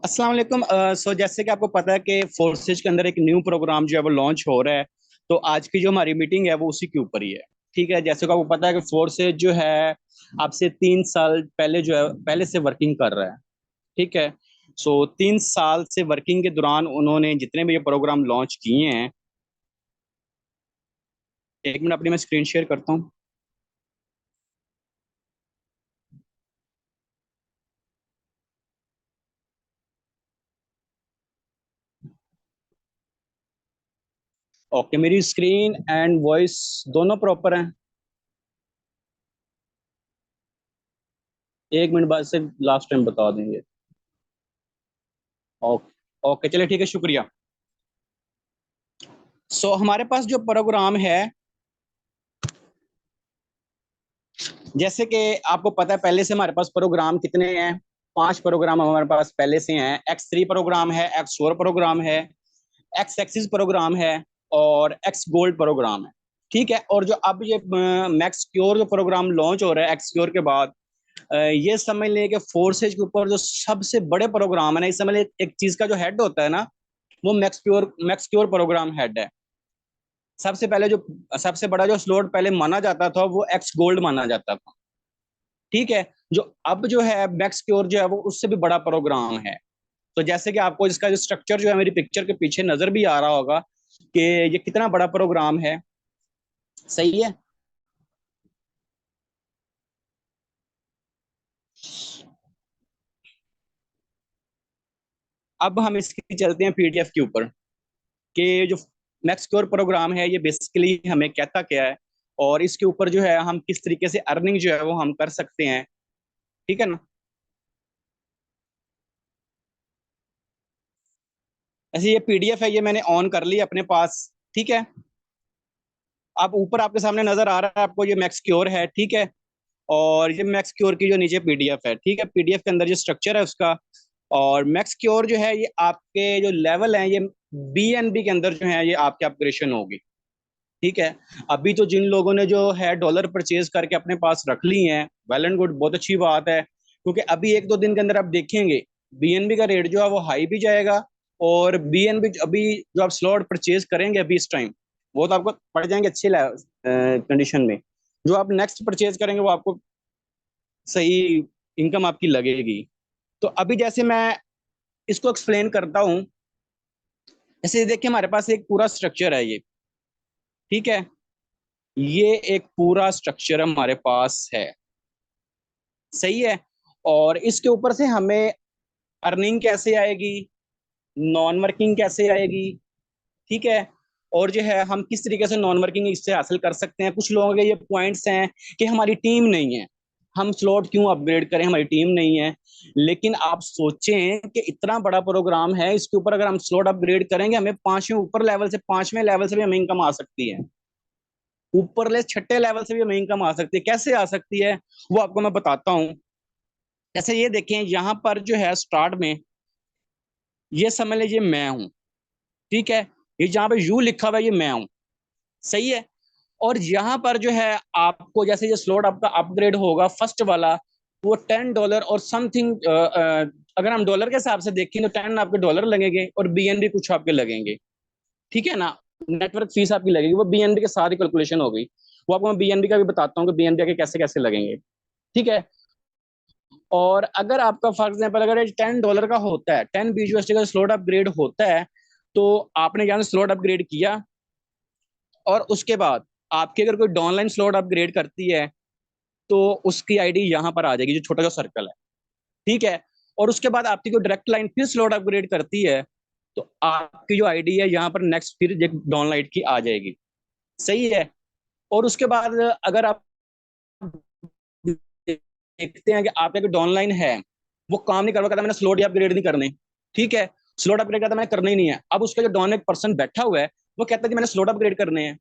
अस्सलाम वालेकुम। जैसे कि आपको पता है कि फोर्सेज के अंदर एक न्यू प्रोग्राम जो है वो लॉन्च हो रहा है। तो आज की जो हमारी मीटिंग है वो उसी के ऊपर ही है। ठीक है, जैसे कि आपको पता है कि फोर्सेज जो है अब से 3 साल पहले जो है पहले से वर्किंग कर रहा है। ठीक है। 3 साल से वर्किंग के दौरान उन्होंने जितने भी ये प्रोग्राम लॉन्च किए हैं। एक मिनट, अपनी मैं स्क्रीन शेयर करता हूँ। ओके, मेरी स्क्रीन एंड वॉइस दोनों प्रॉपर हैं। एक मिनट बाद से लास्ट टाइम बता देंगे। ओके। ओके, चलिए ठीक है, शुक्रिया। हमारे पास जो प्रोग्राम है, जैसे कि आपको पता है पहले से हमारे पास प्रोग्राम कितने हैं। 5 प्रोग्राम हमारे पास पहले से हैं। X3 प्रोग्राम है, X4 प्रोग्राम है, X एक्सिस प्रोग्राम है और X गोल्ड प्रोग्राम है। ठीक है। और जो अब ये मैक्स क्योर जो प्रोग्राम लॉन्च हो रहा है X क्योर के बाद, ये समझ लें कि फोर्सेज के ऊपर जो सबसे बड़े प्रोग्राम है ना, इस समझ लें एक चीज का जो हेड होता है ना, वो मैक्स क्योर प्रोग्राम हेड है। सबसे पहले जो सबसे बड़ा जो स्लॉट पहले माना जाता था वो X गोल्ड माना जाता था। ठीक है। जो अब जो है मैक्स क्योर जो है वो उससे भी बड़ा प्रोग्राम है। तो जैसे कि आपको इसका जो स्ट्रक्चर जो है मेरी पिक्चर के पीछे नजर भी आ रहा होगा कि ये कितना बड़ा प्रोग्राम है। सही है। अब हम इसकी चलते हैं पीडीएफ के ऊपर कि जो मैक्स क्योर प्रोग्राम है ये बेसिकली हमें कहता क्या है और इसके ऊपर जो है हम किस तरीके से अर्निंग जो है वो हम कर सकते हैं। ठीक है ना। ऐसे ये पीडीएफ है, ये मैंने ऑन कर ली अपने पास। ठीक है। अब ऊपर आपके सामने नजर आ रहा है आपको, ये मैक्स क्योर है। ठीक है। और ये मैक्स क्योर की जो नीचे पीडीएफ है, ठीक है, पीडीएफ के अंदर जो स्ट्रक्चर है उसका। और मैक्स क्योर जो है ये आपके जो लेवल हैं ये बीएनबी के अंदर जो है ये आपके अपग्रेडेशन होगी। ठीक है। अभी तो जिन लोगों ने जो है डॉलर परचेज करके अपने पास रख ली हैं, वेल एंड गुड, बहुत अच्छी बात है, क्योंकि अभी 1-2 दिन के अंदर आप देखेंगे बीएनबी का रेट जो है वो हाई भी जाएगा। और बीएनबी अभी जो आप स्लॉट परचेज करेंगे अभी इस टाइम, वो तो आपको पड़ जाएंगे अच्छे कंडीशन में। जो आप नेक्स्ट परचेज करेंगे वो आपको सही इनकम आपकी लगेगी। तो अभी जैसे मैं इसको एक्सप्लेन करता हूँ। जैसे देखिए हमारे पास एक पूरा स्ट्रक्चर है ये। ठीक है। ये एक पूरा स्ट्रक्चर हमारे पास है। सही है। और इसके ऊपर से हमें अर्निंग कैसे आएगी, नॉन वर्किंग कैसे आएगी। ठीक है। और जो है हम किस तरीके से नॉन वर्किंग इससे हासिल कर सकते हैं। कुछ लोगों के ये पॉइंट्स हैं कि हमारी टीम नहीं है, हम स्लॉट क्यों अपग्रेड करें, हमारी टीम नहीं है। लेकिन आप सोचें कि इतना बड़ा प्रोग्राम है, इसके ऊपर अगर हम स्लॉट अपग्रेड करेंगे हमें पांचवें लेवल से भी हमें इनकम आ सकती है। ऊपरले छठे लेवल से भी हमें इनकम आ सकती है। कैसे आ सकती है वो आपको मैं बताता हूँ। जैसे ये देखें यहाँ पर जो है स्टार्ट में, ये समझ लीजिए मैं हूँ। ठीक है। ये जहाँ पे यू लिखा हुआ है ये मैं हूँ। सही है। और यहाँ पर जो है आपको जैसे ये स्लॉट आपका अपग्रेड होगा फर्स्ट वाला, वो $10 और समथिंग, अगर हम डॉलर के हिसाब से देखें तो 10 आपके डॉलर लगेंगे और बीएनबी कुछ आपके लगेंगे। ठीक है ना। नेटवर्क फीस आपकी लगेगी, वो बीएनबी के साथ ही कैलकुलेशन हो गई। वो आपको मैं बीएनबी का भी बताता हूँ कि बीएनबी के कैसे कैसे लगेंगे। ठीक है। और अगर आपका फॉर एग्जाम्पल अगर $10 का होता है, 10 BUSD का स्लॉट अपग्रेड होता है, तो आपने यहाँ स्लॉट अपग्रेड किया और उसके बाद आपकी अगर कोई डाउनलाइन स्लॉट अपग्रेड करती है तो उसकी आईडी यहाँ पर आ जाएगी, जो छोटा सा सर्कल है। ठीक है। और उसके बाद आपकी कोई डायरेक्ट लाइन फिर स्लॉट अपग्रेड करती है तो आपकी जो आईडी है यहाँ पर नेक्स्ट फिर डाउनलाइन की आ जाएगी। सही है। और उसके बाद अगर आप देखते हैं कि आपका जो डाउनलाइन है वो काम नहीं कर रहा, कहता मैंने स्लॉट अपग्रेड नहीं करने। ठीक है। स्लॉट अपग्रेड करता मैंने करना ही नहीं है। अब उसका जो डाउन एक पर्सन बैठा हुआ है वो कहता है कि मैंने स्लॉट अपग्रेड करने हैं।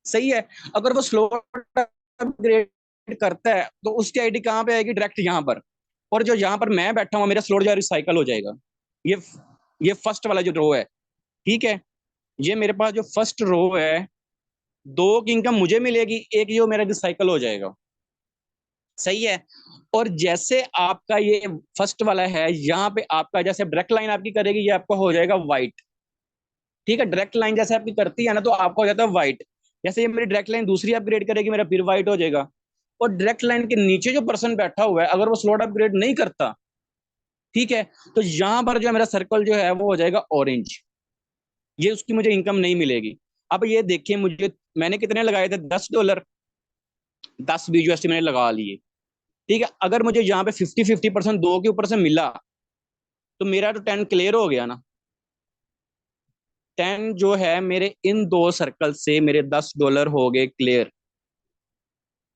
सही है। अगर वो स्लॉट अपग्रेड करता है तो उसकी आईडी कहाँ पे आएगी, डायरेक्ट यहाँ पर। और जो यहाँ पर मैं बैठा हूँ मेरा स्लॉट जो रिसाइकल हो जाएगा। ये ये फर्स्ट वाला जो रो है। ठीक है। ये मेरे पास जो फर्स्ट रो है, दो की इनकम मुझे मिलेगी, एक जो मेरा रिसाइकल हो जाएगा। सही है। और जैसे आपका ये फर्स्ट वाला है, यहाँ पे आपका जैसे डायरेक्ट लाइन आपकी करेगी, ये आपका हो जाएगा व्हाइट। ठीक है, डायरेक्ट लाइन जैसे आपकी करती है ना, तो आपका हो जाता है व्हाइट। जैसे ये मेरी डायरेक्ट लाइन दूसरी अपग्रेड करेगी, मेरा फिर व्हाइट हो जाएगा। और डायरेक्ट लाइन के नीचे जो पर्सन बैठा हुआ है, अगर वो स्लॉट अपग्रेड नहीं करता, ठीक है, तो यहां पर जो है मेरा सर्कल जो है वो हो जाएगा ऑरेंज। ये उसकी मुझे इनकम नहीं मिलेगी। अब ये देखिए, मुझे मैंने कितने लगाए थे, $10, 10 BUSD मैंने लगा लिए। ठीक है, अगर मुझे यहाँ पे 50-50% दो के ऊपर से मिला, तो मेरा तो 10 क्लियर हो गया ना। 10 जो है मेरे इन दो सर्कल से मेरे $10 हो गए क्लियर।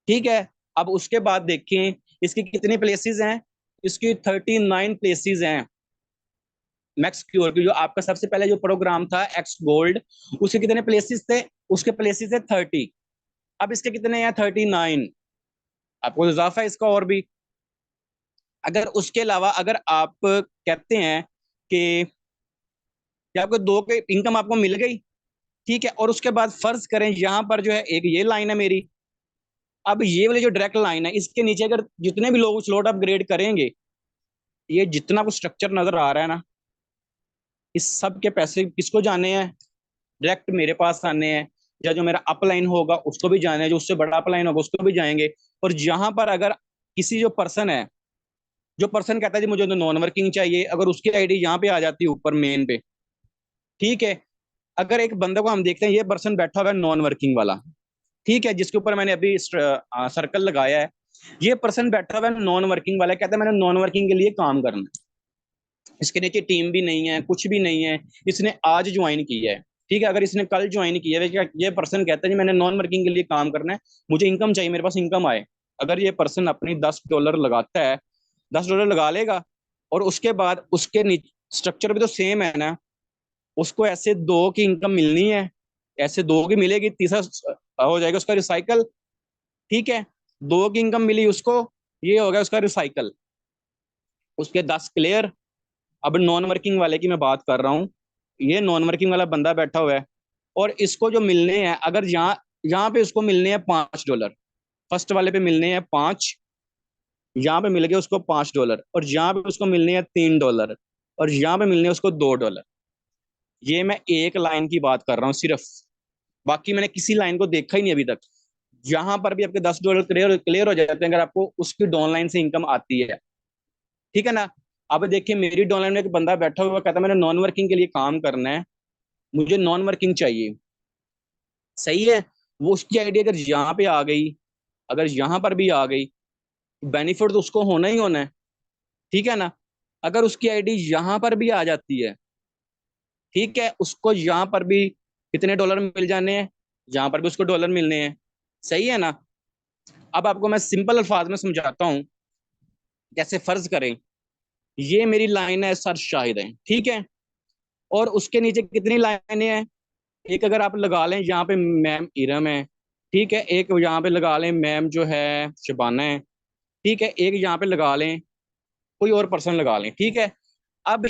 ठीक है, अब उसके बाद देखें इसकी कितनी प्लेसेस हैं। इसकी 39 प्लेसेस हैं मैक्स क्योर की। जो आपका सबसे पहले जो प्रोग्राम था एक्स गोल्ड, उसके कितने प्लेसेस थे, उसके प्लेसेस थे 30। अब इसके कितने हैं, 39। आपको इजाफा है इसका और भी। अगर उसके अलावा अगर आप कहते हैं कि आपको दो के इनकम आपको मिल गई, ठीक है, और उसके बाद फर्ज करें यहाँ पर जो है एक ये लाइन है मेरी। अब ये वाली जो डायरेक्ट लाइन है, इसके नीचे अगर जितने भी लोग स्लॉट अपग्रेड करेंगे, ये जितना कुछ स्ट्रक्चर नजर आ रहा है ना, इस सब के पैसे किसको जाने हैं, डायरेक्ट मेरे पास आने हैं। या जो मेरा अपलाइन होगा उसको भी जाने हैं, जो उससे बड़ा अपलाइन होगा उसको भी जाएंगे। और जहां पर अगर किसी जो पर्सन है, जो पर्सन कहता है जी मुझे तो नॉन वर्किंग चाहिए, अगर उसकी आईडी यहाँ पे आ जाती है ऊपर मेन पे, ठीक है, अगर एक बंदे को हम देखते हैं ये पर्सन बैठा हुआ है नॉन वर्किंग वाला, ठीक है, जिसके ऊपर मैंने अभी सर्कल लगाया है, ये पर्सन बैठा हुआ है नॉन वर्किंग वाला, कहता है मैंने नॉन वर्किंग के लिए काम करना है। इसके नीचे टीम भी नहीं है, कुछ भी नहीं है, इसने आज ज्वाइन किया है। ठीक है, अगर इसने कल ज्वाइन किया है, ये पर्सन कहता है जी मैंने नॉन वर्किंग के लिए काम करना है, मुझे इनकम चाहिए, मेरे पास इनकम आए। अगर ये पर्सन अपनी $10 लगाता है, $10 लगा लेगा, और उसके बाद उसके स्ट्रक्चर भी तो सेम है ना, उसको ऐसे दो की इनकम मिलनी है, ऐसे दो की मिलेगी, तीसरा हो जाएगा उसका रिसाइकल। ठीक है, दो की इनकम मिली उसको, ये हो गया उसका रिसाइकल, उसके 10 क्लियर। अब नॉन वर्किंग वाले की मैं बात कर रहा हूँ। ये नॉन वर्किंग वाला बंदा बैठा हुआ है, और इसको जो मिलने हैं, अगर यहाँ यहाँ पे उसको मिलने हैं $5, फर्स्ट वाले पे मिलने हैं 5, यहाँ पे मिल गए उसको $5, और यहाँ पे उसको मिलने हैं $3, और यहाँ पे मिलने हैं उसको $2। ये मैं एक लाइन की बात कर रहा हूँ सिर्फ, बाकी मैंने किसी लाइन को देखा ही नहीं अभी तक। यहाँ पर भी आपके $10 क्लियर क्लियर हो जाते हैं अगर आपको उसकी डाउन लाइन से इनकम आती है। ठीक है ना। अब देखिए मेरी डाउन लाइन में एक बंदा बैठा हुआ कहता है मैंने नॉन वर्किंग के लिए काम करना है, मुझे नॉन वर्किंग चाहिए। सही है, वो उसकी आईडी अगर यहाँ पे आ गई, अगर यहाँ पर भी आ गई, बेनिफिट तो उसको होना ही होना है। ठीक है ना। अगर उसकी आईडी यहाँ पर भी आ जाती है, ठीक है, उसको यहाँ पर भी कितने डॉलर मिल जाने हैं, यहाँ पर भी उसको डॉलर मिलने हैं। सही है ना। अब आपको मैं सिंपल अल्फाज में समझाता हूँ। जैसे फर्ज करें ये मेरी लाइन है सर शाहिद है, ठीक है, और उसके नीचे कितनी लाइनें हैं, एक अगर आप लगा लें यहाँ पे मैम इरम है, ठीक है, एक यहाँ पे लगा लें मैम जो है शबाना है, ठीक है, एक यहाँ पे लगा लें कोई और पर्सन लगा लें, ठीक है। अब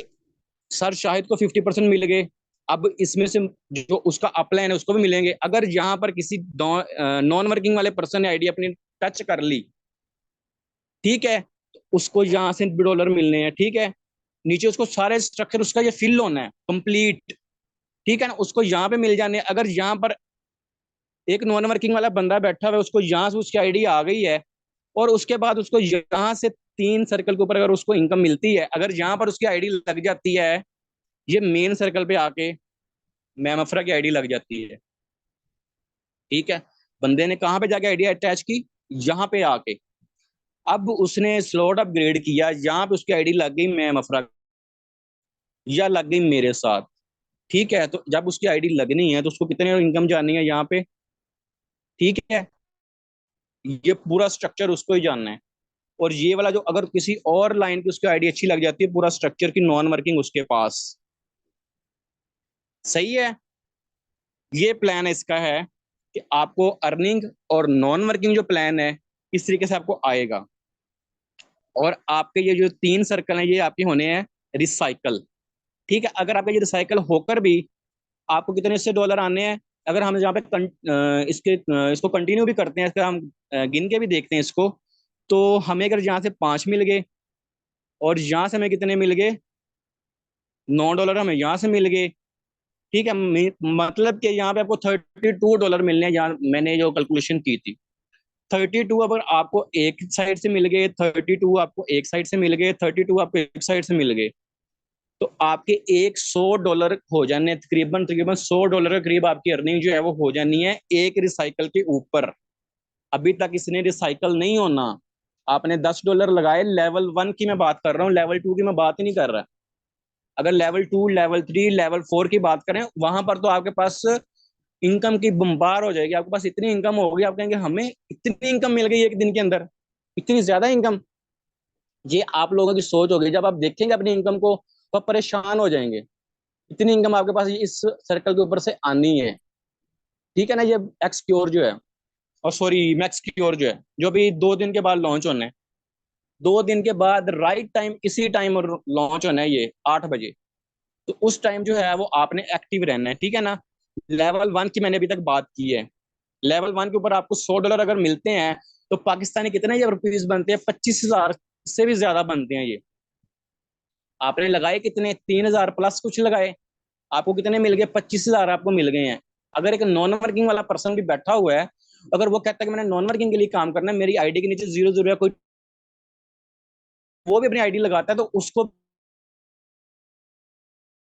सर शाहिद को 50% मिल गए। अब इसमें से जो उसका अपलाइन है उसको भी मिलेंगे। अगर यहाँ पर किसी नॉन वर्किंग वाले पर्सन ने आईडी अपनी टच कर ली, ठीक है, तो उसको यहाँ से $2 मिलने हैं। ठीक है, नीचे उसको सारे स्ट्रक्चर उसका ये फिल होना है कंप्लीट। ठीक है ना, उसको यहाँ पे मिल जाने हैं। अगर यहाँ पर एक नॉन वर्किंग वाला बंदा बैठा हुआ है, उसको यहाँ से उसकी आईडी आ गई है, और उसके बाद उसको यहाँ से 3 सर्कल के ऊपर अगर उसको इनकम मिलती है, अगर यहाँ पर उसकी आईडी लग जाती है, ये मेन सर्कल पे आके मैम अफरा की आईडी लग जाती है। ठीक है, बंदे ने कहाँ पे जाके आईडी अटैच की, यहाँ पे आके। अब उसने स्लॉट अपग्रेड किया, यहाँ पे उसकी आईडी लग गई मैम अफरा, या लग गई मेरे साथ। ठीक है, तो जब उसकी आईडी लगनी है तो उसको कितने इनकम जानी है यहाँ पे। ठीक है, ये पूरा स्ट्रक्चर उसको ही जानना है। और ये वाला जो अगर किसी और लाइन की उसकी आईडी अच्छी लग जाती है, पूरा स्ट्रक्चर की नॉन वर्किंग उसके पास। सही है, ये प्लान इसका है कि आपको अर्निंग और नॉन वर्किंग जो प्लान है इस तरीके से आपको आएगा। और आपके ये जो 3 सर्कल हैं ये आपके होने हैं रिसाइकल। ठीक है, अगर आपका ये रिसाइकल होकर भी आपको कितने से डॉलर आने हैं, अगर हम यहाँ पे इसको कंटिन्यू भी करते हैं, इसका हम गिन के भी देखते हैं इसको, तो हमें अगर यहाँ से 5 मिल गए और यहाँ से हमें कितने मिल गए, $9 हमें यहाँ से मिल गए। ठीक है, मतलब कि यहाँ पे आपको $32 मिलने हैं, यहाँ मैंने जो कैलकुलेशन की थी। 32 अगर आपको एक साइड से मिल गए, 32 आपको एक साइड से मिल गए, 32 आपको एक साइड से मिल गए, तो आपके $100 हो जाने, तकरीबन तकरीबन $100 के करीब आपकी अर्निंग जो है वो हो जानी है एक रिसाइकल के ऊपर। अभी तक इसने रिसाइकल नहीं होना। आपने $10 लगाए, लेवल 1 की मैं बात कर रहा हूँ, लेवल 2 की मैं बात ही नहीं कर रहा। अगर लेवल 2, लेवल 3, लेवल 4 की बात करें, वहां पर तो आपके पास इनकम की बम्बार हो जाएगी। आपके पास इतनी इनकम होगी, आप कहेंगे हमें इतनी इनकम मिल गई एक दिन के अंदर, इतनी ज्यादा इनकम। ये आप लोगों की सोच होगी, जब आप देखेंगे अपनी इनकम को तो आप परेशान हो जाएंगे। इतनी इनकम आपके पास इस सर्कल के ऊपर से आनी है। ठीक है ना। ये एक्सक्योर जो है, और सॉरी मैक्स क्योर जो है, जो भी 2 दिन के बाद लॉन्च होना है, 2 दिन के बाद राइट टाइम, इसी टाइम लॉन्च होना है ये 8 बजे। तो उस टाइम जो है वो आपने एक्टिव रहना है। ठीक है ना। लेवल 1 की मैंने अभी तक बात की है। लेवल 1 के ऊपर आपको $100 अगर मिलते हैं तो पाकिस्तानी कितने ये रुपीज बनते हैं, 25,000 से भी ज्यादा बनते हैं ये। आपने लगाए कितने, 3,000 प्लस कुछ लगाए, आपको कितने मिल गए, 25,000 आपको मिल गए हैं। अगर एक नॉन वर्किंग वाला पर्सन भी बैठा हुआ है, अगर वो कहता है कि मैंने नॉन वर्किंग के लिए काम करना है, मेरी आईडी के नीचे 0 0 है कोई, वो भी अपनी आईडी लगाता है, तो उसको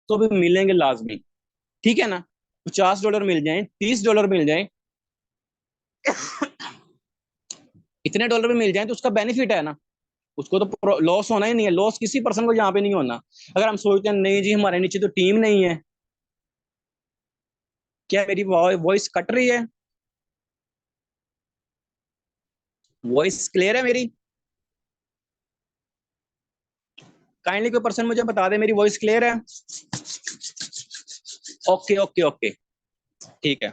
तो भी मिलेंगे लाजमी। ठीक है ना। $50 मिल जाए, $30 मिल जाए, इतने डॉलर भी मिल जाए तो उसका बेनिफिट है ना। उसको तो लॉस होना ही नहीं है, लॉस किसी पर्सन को यहाँ पे नहीं होना। अगर हम सोचते हैं नहीं जी हमारे नीचे तो टीम नहीं है, क्या मेरी वॉइस कट रही है, वॉइस क्लियर है मेरी? काइंडली कोई पर्सन मुझे बता दे मेरी वॉइस क्लियर है। ओके ओके ओके, ठीक है।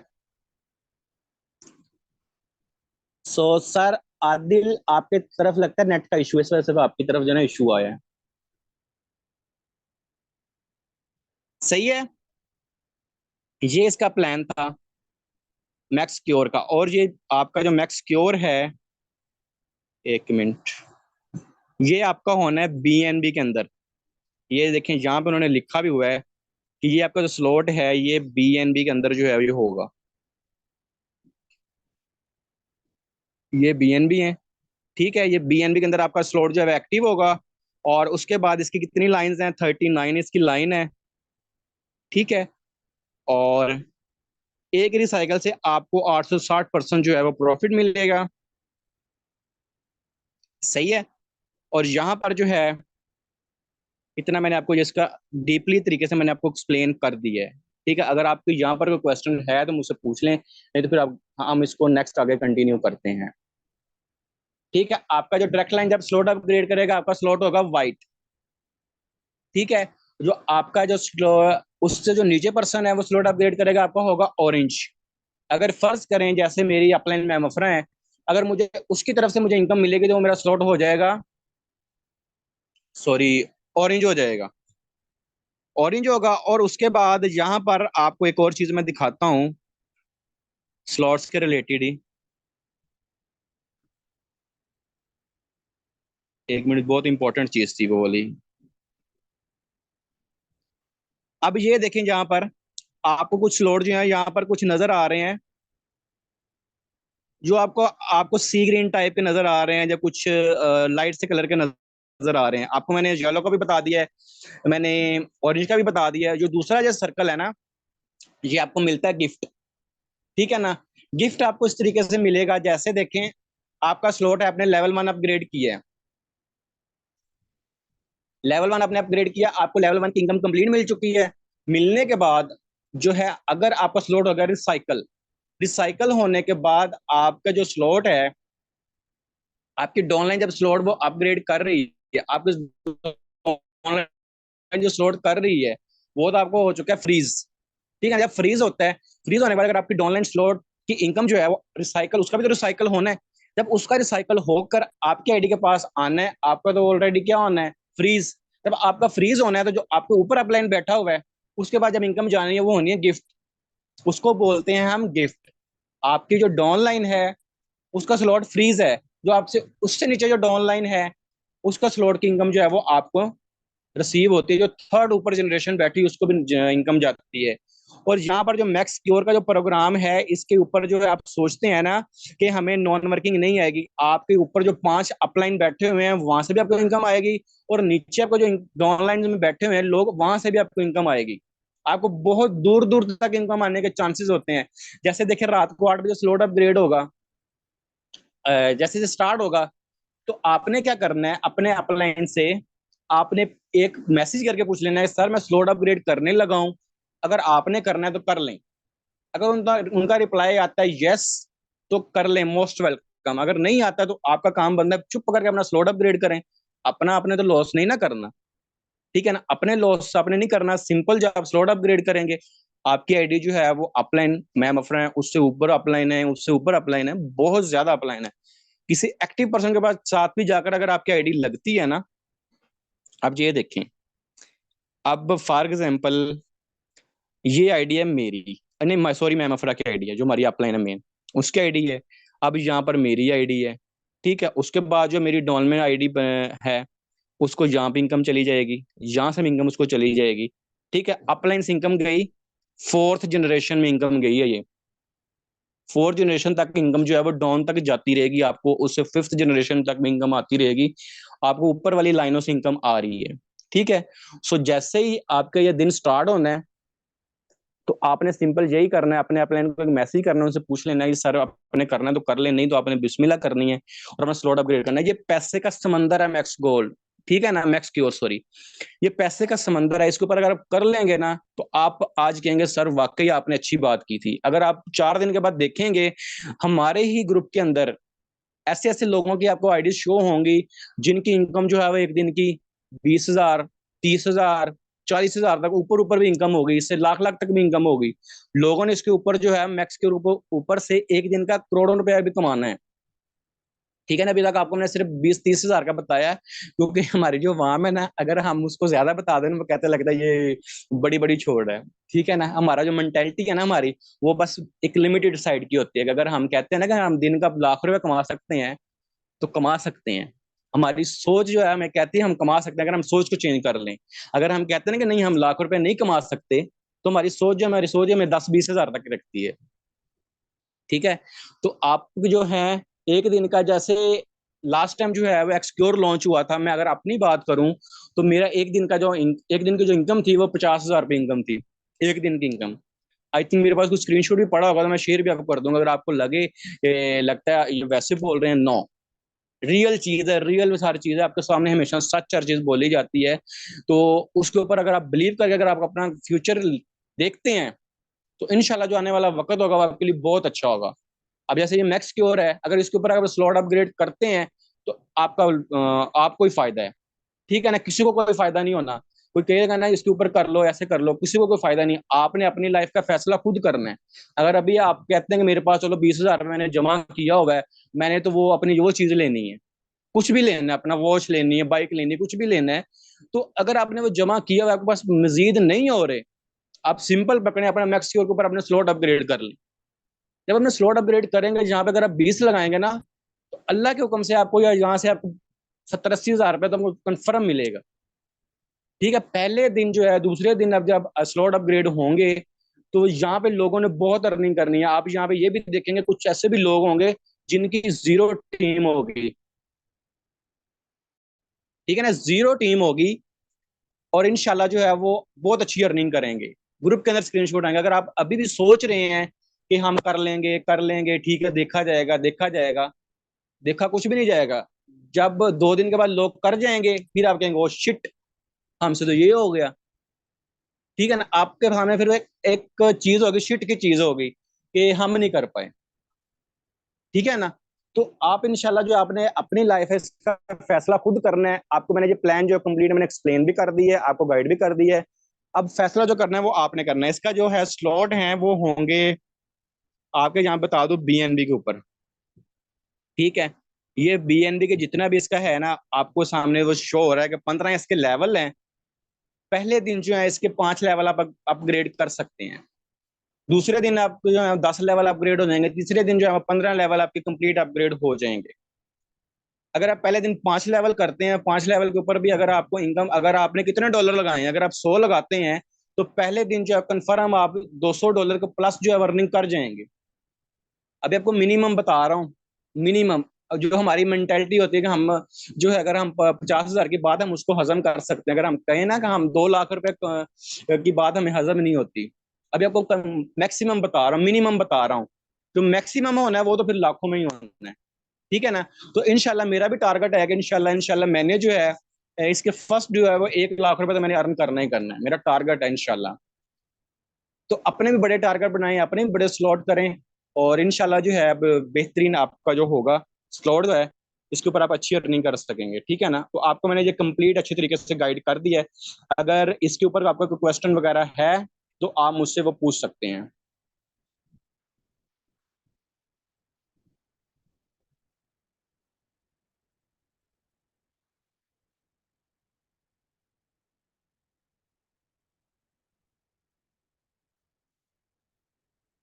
सो सर आदिल, आपके तरफ लगता है नेट का इशू है, इस वजह से आपकी तरफ जो है ना इशू आया है। सही है। ये इसका प्लान था मैक्स क्योर का। और ये आपका जो मैक्स क्योर है, एक मिनट, ये आपका होना है बीएनबी के अंदर। ये देखें यहाँ पे उन्होंने लिखा भी हुआ है कि ये आपका जो स्लॉट है ये बीएनबी के अंदर जो है ये होगा। ये बीएनबी है। ठीक है, ये बीएनबी के अंदर आपका स्लॉट जो है एक्टिव होगा। और उसके बाद इसकी कितनी लाइंस हैं, 39 इसकी लाइन है। ठीक है। और एक रिसाइकल से आपको 860% जो है वो प्रॉफिट मिलेगा। सही है। और यहाँ पर जो है, इतना मैंने आपको जिसका डीपली तरीके से मैंने आपको एक्सप्लेन कर दिया है। ठीक है, अगर आपको यहाँ पर कोई क्वेश्चन है तो मुझसे पूछ लें, नहीं तो फिर आप हम इसको नेक्स्ट आगे कंटिन्यू करते हैं। ठीक है, आपका जो डायरेक्ट लाइन जब स्लॉट अपग्रेड करेगा आपका स्लॉट होगा वाइट। ठीक है। जो आपका जो उससे जो नीचे पर्सन है वो स्लॉट अपग्रेड करेगा आपका होगा ऑरेंज। अगर फर्ज करें जैसे मेरी अपलाइन में मफरा है, अगर मुझे उसकी तरफ से मुझे इनकम मिलेगी तो मेरा स्लॉट हो जाएगा, सॉरी, ऑरेंज हो जाएगा। ऑरेंज होगा। और उसके बाद यहाँ पर आपको एक और चीज मैं दिखाता हूँ स्लॉट्स के रिलेटेड ही। एक मिनट, बहुत इंपॉर्टेंट चीज थी वो वाली। अब ये देखें यहाँ पर आपको कुछ स्लॉट जो है यहाँ पर कुछ नजर आ रहे हैं, जो आपको आपको सी ग्रीन टाइप के नजर आ रहे हैं, या कुछ लाइट से कलर के नजर आ रहे हैं। आपको मैंने येलो का भी बता दिया है, मैंने ऑरेंज का भी बता दिया है। जो दूसरा जो सर्कल है ना, ये आपको मिलता है गिफ्ट। ठीक है ना। गिफ्ट आपको इस तरीके से मिलेगा, जैसे देखें आपका स्लॉट है, आपने लेवल 1 अपग्रेड किया है, लेवल 1 आपने अपग्रेड किया, आपको लेवल 1 की इनकम कंप्लीट मिल चुकी है। मिलने के बाद जो है, अगर आपका स्लॉट हो गया रिसाइकल, रिसाइकल होने के बाद आपका जो स्लॉट है, आपकी डाउनलाइन जब स्लॉट वो अपग्रेड कर रही है, आपकी ऑनलाइन जो स्लॉट कर रही है वो तो आपको हो चुका है फ्रीज। ठीक है। जब फ्रीज होता है, फ्रीज होने के बाद अगर आपकी डाउनलाइन स्लॉट की इनकम जो है वो रिसाइकल, उसका भी तो रिसाइकल होना है। जब उसका रिसाइकल होकर आपके आईडी के पास आना है, आपका तो ऑलरेडी क्या होना है, फ्रीज। जब आपका फ्रीज होना है तो जो आपके ऊपर अपलाइन बैठा हुआ है, उसके बाद जब इनकम जानी है वो होनी है गिफ्ट। उसको बोलते हैं हम गिफ्ट। आपकी जो डाउनलाइन है उसका स्लॉट फ्रीज है, जो आपसे उससे नीचे जो डाउन लाइन है, उसका स्लॉट की इनकम जो है वो आपको रिसीव होती है। जो थर्ड ऊपर जनरेशन बैठी है उसको भी इनकम जाती है। और यहाँ पर जो मैक्स क्योर का जो प्रोग्राम है, इसके ऊपर जो है आप सोचते हैं ना कि हमें नॉन वर्किंग नहीं आएगी, आपके ऊपर जो 5 अपलाइन बैठे हुए हैं वहां से भी आपको इनकम आएगी, और नीचे आपको जो डाउनलाइन में बैठे हुए हैं लोग वहां से भी आपको इनकम आएगी। आपको बहुत दूर दूर तक इनकम आने के चांसेस होते हैं। जैसे देखिए रात को 8 बजे स्लॉट अपग्रेड होगा, जैसे जैसे स्टार्ट होगा, तो आपने क्या करना है, अपने अपलाइन से आपने एक मैसेज करके पूछ लेना है, सर मैं स्लॉट अपग्रेड करने लगा हूं, अगर आपने करना है तो कर लें। अगर उनका उनका रिप्लाई आता है यस, तो कर लें, मोस्ट वेलकम। अगर नहीं आता तो आपका काम बनता है चुप करके अपना स्लॉट अपग्रेड करें। अपना आपने तो लॉस नहीं ना करना, ठीक है ना, अपने लॉस आपने नहीं करना। सिंपल जब आप स्लॉट अपग्रेड करेंगे, आपकी आईडी जो है वो अपलाइन मैम अफरा है, उससे ऊपर अपलाइन है, उससे ऊपर अपलाइन है, बहुत ज्यादा अपलाइन है। किसी एक्टिव पर्सन के पास साथ भी जाकर अगर आपकी आईडी लगती है ना, आप ये देखें, अब फॉर एग्जाम्पल ये आईडी है मेरी, नहीं सॉरी मैम अफरा की आईडी है जो हमारी अपलाइन है मेन, उसकी आईडी है। अब यहाँ पर मेरी आईडी है, ठीक है, उसके बाद जो मेरी डॉन में आईडी है, उसको यहाँ पे इनकम चली जाएगी, यहाँ से इनकम उसको चली जाएगी, ठीक है। अपलाइन से इनकम गई, फोर्थ जनरेशन में इनकम गई है ये, फोर्थ जनरेशन तक इनकम जो है वो डाउन तक जाती रहेगी, आपको उससे फिफ्थ जनरेशन तक में इनकम आती रहेगी, आपको ऊपर वाली लाइनों से इनकम आ रही है, ठीक है। सो जैसे ही आपका ये दिन स्टार्ट होना है, तो आपने सिंपल यही करना है, अपने अपलाइन को एक मैसेज करना है, उनसे पूछ लेना है कि सर आपने करना है तो कर ले, नहीं तो आपने बिस्मिल्लाह करनी है और अपना स्लॉट अपग्रेड करना है। ये पैसे का समंदर है मैक्स गोल्ड, ठीक है ना, मैक्स क्योर सॉरी, ये पैसे का समंदर है। इसके ऊपर अगर आप कर लेंगे ना, तो आप आज कहेंगे सर वाकई आपने अच्छी बात की थी। अगर आप 4 दिन के बाद देखेंगे, हमारे ही ग्रुप के अंदर ऐसे ऐसे लोगों की आपको आईडी शो होंगी, जिनकी इनकम जो है वो एक दिन की 20,000, 30,000, 40,000 तक ऊपर ऊपर भी इनकम होगी, इससे लाख लाख तक भी इनकम होगी। लोगों ने इसके ऊपर जो है मैक्स के ऊपर से एक दिन का करोड़ों रुपया भी कमाना है, ठीक है ना। अभी तक आपको मैंने सिर्फ 20-30 हजार का बताया, क्योंकि हमारी जो वाम है ना, अगर हम उसको ज्यादा बता दें वो कहते लगता है ये बड़ी बड़ी छोड़ है, ठीक है ना। हमारा जो मेंटेलिटी है ना हमारी, वो बस एक लिमिटेड साइड की होती है कि अगर हम कहते हैं ना कि हम दिन का लाख रुपए कमा सकते हैं, तो कमा सकते हैं। हमारी सोच जो है हमें कहती है हम कमा सकते हैं, अगर हम सोच को चेंज कर लें। अगर हम कहते हैं ना कि नहीं हम लाख रुपए नहीं कमा सकते, तो हमारी सोच है हमें 10-20 हजार तक रखती है, ठीक है। तो आप जो है एक दिन का, जैसे लास्ट टाइम जो है वो एक्सक्योर लॉन्च हुआ था, मैं अगर अपनी बात करूं, तो मेरा एक दिन की जो इनकम थी वो 50,000 रुपये इनकम थी, एक दिन की इनकम। आई थिंक मेरे पास कुछ स्क्रीनशॉट भी पड़ा होगा, तो मैं शेयर भी आपको कर दूंगा, अगर आपको लगे लगता है ये वैसे बोल रहे हैं, नो, रियल चीज है, रियल में सारी चीजें आपके सामने हमेशा सच हर चीज बोली जाती है। तो उसके ऊपर अगर आप बिलीव करके अगर आप अपना फ्यूचर देखते हैं, तो इनशाला जो आने वाला वक्त होगा वो आपके लिए बहुत अच्छा होगा। अब जैसे ये मैक्स क्योर है, अगर इसके ऊपर अगर स्लॉट अपग्रेड करते हैं, तो आपको ही फायदा है, ठीक है ना, किसी को कोई फायदा नहीं होना। कोई कहेगा ना इसके ऊपर कर लो, ऐसे कर लो, किसी को कोई फायदा नहीं। आपने अपनी लाइफ का फैसला खुद करना है। अगर अभी आप कहते हैं कि मेरे पास चलो 20,000 मैंने जमा किया हुआ है, मैंने तो वो अपनी वो चीज लेनी है, कुछ भी लेना है, अपना वॉच लेनी है, बाइक लेनी है, कुछ भी लेना है, तो अगर आपने वो जमा किया हुआ है, आपके पास मजीद नहीं हो रहे, आप सिंपल पकड़े अपना मैक्स के ऊपर अपने स्लॉट अपग्रेड कर लें। जब अपने स्लॉट अपग्रेड करेंगे, जहां पे अगर आप 20 लगाएंगे ना, तो अल्लाह के हुक्म से आपको या यहाँ से आपको 70-80 हजार रुपये तो आपको कन्फर्म मिलेगा, ठीक है। पहले दिन जो है, दूसरे दिन अब जब स्लॉट अपग्रेड होंगे, तो यहाँ पे लोगों ने बहुत अर्निंग करनी है। आप यहाँ पे ये भी देखेंगे कुछ ऐसे भी लोग होंगे जिनकी जीरो टीम होगी, ठीक है ना, जीरो टीम होगी, और इनशाला जो है वो बहुत अच्छी अर्निंग करेंगे। ग्रुप के अंदर स्क्रीनशॉट आएंगे। अगर आप अभी भी सोच रहे हैं कि हम कर लेंगे, ठीक है, देखा जाएगा, देखा जाएगा, देखा कुछ भी नहीं जाएगा। जब 2 दिन के बाद लोग कर जाएंगे, फिर आप कहेंगे ओ शिट, हमसे तो ये हो गया, ठीक है ना। आपके सामने फिर एक चीज होगी, शिट की चीज होगी कि हम नहीं कर पाए, ठीक है ना। तो आप इंशाल्लाह जो आपने अपनी लाइफ है इसका फैसला खुद करना है। आपको मैंने ये प्लान जो कंप्लीट मैंने एक्सप्लेन भी कर दी है, आपको गाइड भी कर दी है। अब फैसला जो करना है वो आपने करना है। इसका जो है स्लॉट है वो होंगे आपके, यहाँ बता दो, बीएनबी के ऊपर, ठीक है। ये बीएनबी के जितना भी इसका है ना, आपको सामने वो शो हो रहा है कि 15 इसके लेवल हैं। पहले दिन जो है इसके 5 लेवल आप अपग्रेड कर सकते हैं, दूसरे दिन आपको जो है 10 लेवल अपग्रेड हो जाएंगे, तीसरे दिन जो है 15 लेवल आपके कंप्लीट अपग्रेड हो जाएंगे, अगर आप पहले दिन 5 लेवल करते हैं, 5 लेवल के ऊपर भी अगर आपको इनकम, अगर आपने कितने डॉलर लगाए हैं, अगर आप 100 लगाते हैं, तो पहले दिन जो है कन्फर्म आप $200 को प्लस जो है अर्निंग कर जाएंगे। अभी आपको मिनिमम बता रहा हूँ, मिनिमम। जो हमारी मेंटेलिटी होती है कि हम जो है, अगर हम 50,000 की बात हम उसको हजम कर सकते हैं, अगर हम कहें ना कि हम 2 लाख रुपए की बात हमें हजम नहीं होती। अभी आपको मैक्सिमम बता रहा हूँ, मिनिमम बता रहा हूँ। जो मैक्सिमम होना है वो तो फिर लाखों में ही होना है, ठीक है ना। तो इनशाला मेरा भी टारगेट है कि इनशाला इनशाला मैंने जो है इसके फर्स्ट जो है वो 1 लाख रुपए तो मैंने अर्न करना ही करना है, मेरा टारगेट है इनशाला। तो अपने भी बड़े टारगेट बनाएं, अपने भी बड़े स्लॉट करें, और इनशाला जो है अब बेहतरीन आपका जो होगा स्लॉट जो है, इसके ऊपर आप अच्छी अर्निंग कर सकेंगे, ठीक है ना। तो आपको मैंने ये कंप्लीट अच्छी तरीके से गाइड कर दिया है। अगर इसके ऊपर आपका कोई क्वेश्चन वगैरह है तो आप मुझसे वो पूछ सकते हैं।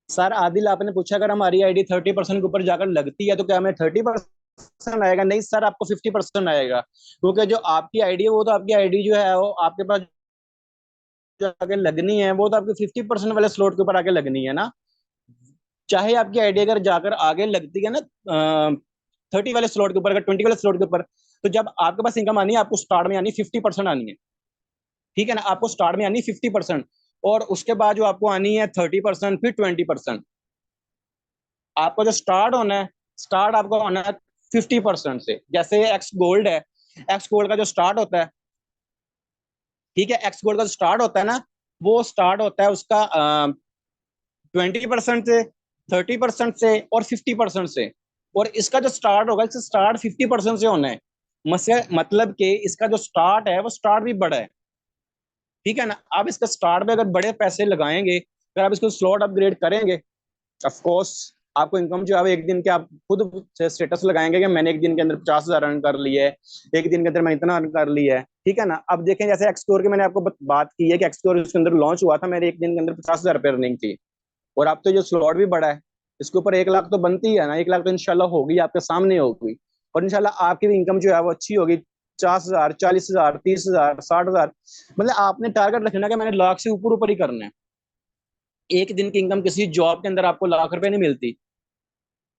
सर आदिल, आपने पूछा अगर हमारी आईडी 30% के ऊपर जाकर लगती है तो क्या हमें 30% आएगा? नहीं सर, आपको 50% आएगा, क्योंकि जो आपकी आईडी है वो तो आपकी आईडी जो है वो आपके पास जो आगे लगनी है वो तो आपके 50% वाले स्लॉट के ऊपर आगे लगनी है ना। चाहे आपकी आईडी अगर जाकर आगे लगती है ना 30 वाले स्लॉट के ऊपर, अगर 20 वाले स्लॉट के ऊपर, तो जब आपके पास इनकम आनी है आपको स्टार्ट में आनी 50% आनी है, ठीक है ना। आपको स्टार्ट में आनी 50%, और उसके बाद जो आपको आनी है 30%, फिर 20%। आपका जो स्टार्ट होना है, स्टार्ट आपका होना है 50% से। जैसे एक्स गोल्ड है, एक्स गोल्ड का जो स्टार्ट होता है, ठीक है, एक्स गोल्ड का जो स्टार्ट होता है ना, वो स्टार्ट होता है उसका 20% से, 30% से, और 50% से। और इसका जो स्टार्ट होगा, इसका स्टार्ट 50% से होना है। मतलब कि इसका जो स्टार्ट है वो स्टार्ट भी बड़ा है, ठीक है ना। आप इसका स्टार्ट में अगर बड़े पैसे लगाएंगे, अगर आप इसको स्लॉट अपग्रेड करेंगे, ऑफ कोर्स आपको इनकम जो है एक दिन के आप खुद स्टेटस लगाएंगे कि मैंने एक दिन के अंदर 50,000 अर्न कर लिए है, एक दिन के अंदर मैंने इतना अर्न कर लिया है, ठीक है ना। अब देखें जैसे एक्सप्लोर की मैंने आपको बात की है कि एक्सप्लोर उसके अंदर लॉन्च हुआ था, मेरे एक दिन के अंदर 50,000 रुपये अर्निंग थी। और अब तो जो स्लॉट भी बड़ा है, इसके ऊपर 1 लाख तो बनती है ना, 1 लाख तो इंशाल्लाह होगी, आपके सामने होगी। और इंशाल्लाह आपकी भी इनकम जो है वो अच्छी होगी, 50,000, 40,000, 30,000, 60,000। मतलब आपने टारगेट रखना कि मैंने लाख से ऊपर ऊपर ही करना है। एक दिन की इनकम किसी जॉब के अंदर आपको लाख रुपए नहीं मिलती।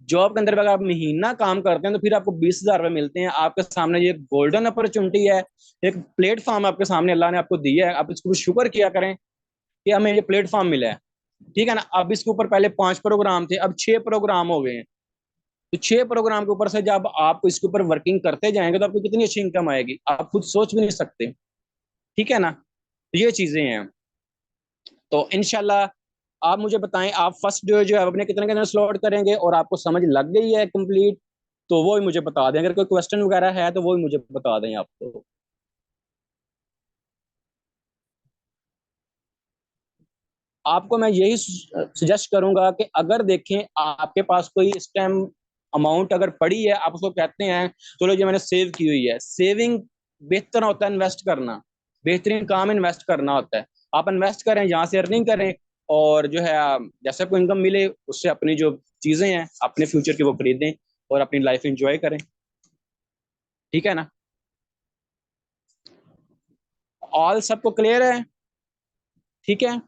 जॉब के अंदर अगर आप महीना काम करते हैं तो फिर आपको 20,000 रुपये मिलते हैं। आपके सामने ये गोल्डन अपॉर्चुनिटी है, एक प्लेटफॉर्म आपके सामने अल्लाह ने आपको दिया है, आप इसको शुक्र किया करें कि हमें ये प्लेटफॉर्म मिला है, ठीक है ना। अब इसके ऊपर पहले 5 प्रोग्राम थे, अब 6 प्रोग्राम हो गए हैं। तो 6 प्रोग्राम के ऊपर से जब आप इसके ऊपर वर्किंग करते जाएंगे तो आपको कितनी अच्छी इनकम आएगी, आप खुद सोच भी नहीं सकते, ठीक है ना। तो ये चीजें हैं। तो इनशाला आप मुझे बताएं, आप फर्स्ट डे जो है अपने कितने कितने स्लॉट करेंगे, और आपको समझ लग गई है कंप्लीट, तो वो ही मुझे बता दें। अगर कोई क्वेश्चन वगैरह है तो वो ही मुझे बता दें आपको। आपको मैं यही सजेस्ट करूंगा कि अगर देखें आपके पास कोई इस टाइम अमाउंट अगर पड़ी है, आप उसको कहते हैं चलो ये मैंने सेव की हुई है, सेविंग बेहतर होता है इन्वेस्ट करना, बेहतरीन काम इन्वेस्ट करना होता है। आप इन्वेस्ट करें, यहाँ से अर्निंग करें, और जो है जैसे आपको इनकम मिले उससे अपनी जो चीजें हैं अपने फ्यूचर की वो खरीदें और अपनी लाइफ एंजॉय करें, ठीक है ना। ऑल सबको क्लियर है, ठीक है।